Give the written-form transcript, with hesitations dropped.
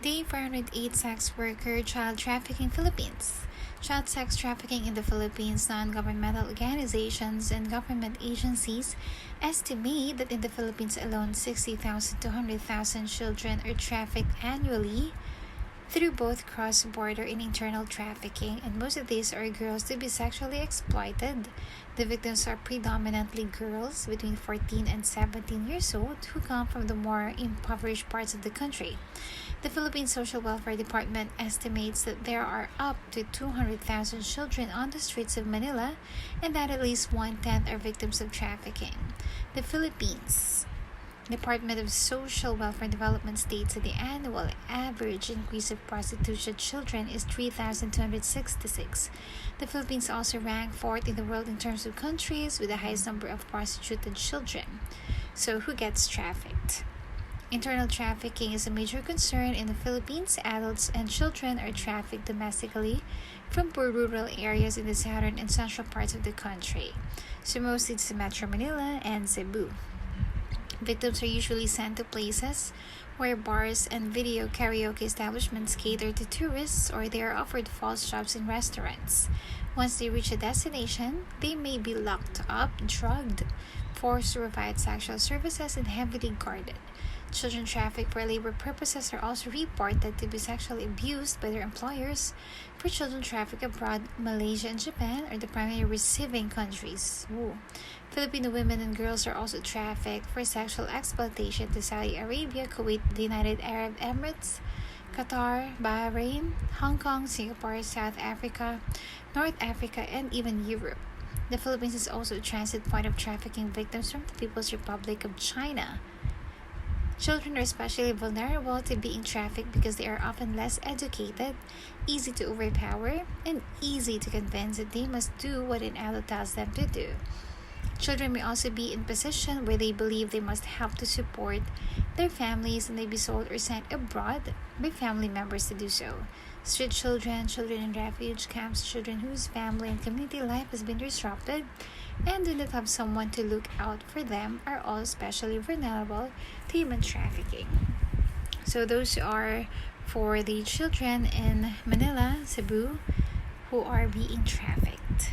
Day 408 Sex Worker Child Trafficking Philippines. Child sex trafficking in the Philippines, non-governmental organizations and government agencies estimate that in the Philippines alone, 60,000 to 100,000 children are trafficked annually through both cross-border and internal trafficking, and most of these are girls to be sexually exploited. The victims are predominantly girls between 14 and 17 years old who come from the more impoverished parts of the country. The Philippine Social Welfare Department estimates that there are up to 200,000 children on the streets of Manila and that at least 1/10 are victims of trafficking. The Philippines Department of Social Welfare Development states that the annual average increase of prostitution children is 3,266. The Philippines also rank 4th in the world in terms of countries with the highest number of prostituted children. So who gets trafficked? Internal trafficking is a major concern in the Philippines. Adults and children are trafficked domestically from poor rural areas in the southern and central parts of the country. So mostly to Metro Manila and Cebu. Victims are usually sent to places where bars and video karaoke establishments cater to tourists, or they are offered false jobs in restaurants. Once they reach a destination, they may be locked up, drugged, forced to provide sexual services, and heavily guarded. Children trafficked for labor purposes are also reported to be sexually abused by their employers. For children trafficked abroad, Malaysia and Japan are the primary receiving countries. Filipino women and girls are also trafficked for sexual exploitation to Saudi Arabia, Kuwait, the United Arab Emirates, Qatar, Bahrain, Hong Kong, Singapore, South Africa, North Africa, and even Europe. The Philippines is also a transit point of trafficking victims from the People's Republic of China. Children are especially vulnerable to being trafficked because they are often less educated, easy to overpower, and easy to convince that they must do what an adult tells them to do. Children may also be in a position where they believe they must help to support their families and may be sold or sent abroad by family members to do so. Street children, children in refuge camps, children whose family and community life has been disrupted and do not have someone to look out for them are all especially vulnerable to human trafficking. So those are for the children in Manila, Cebu, who are being trafficked.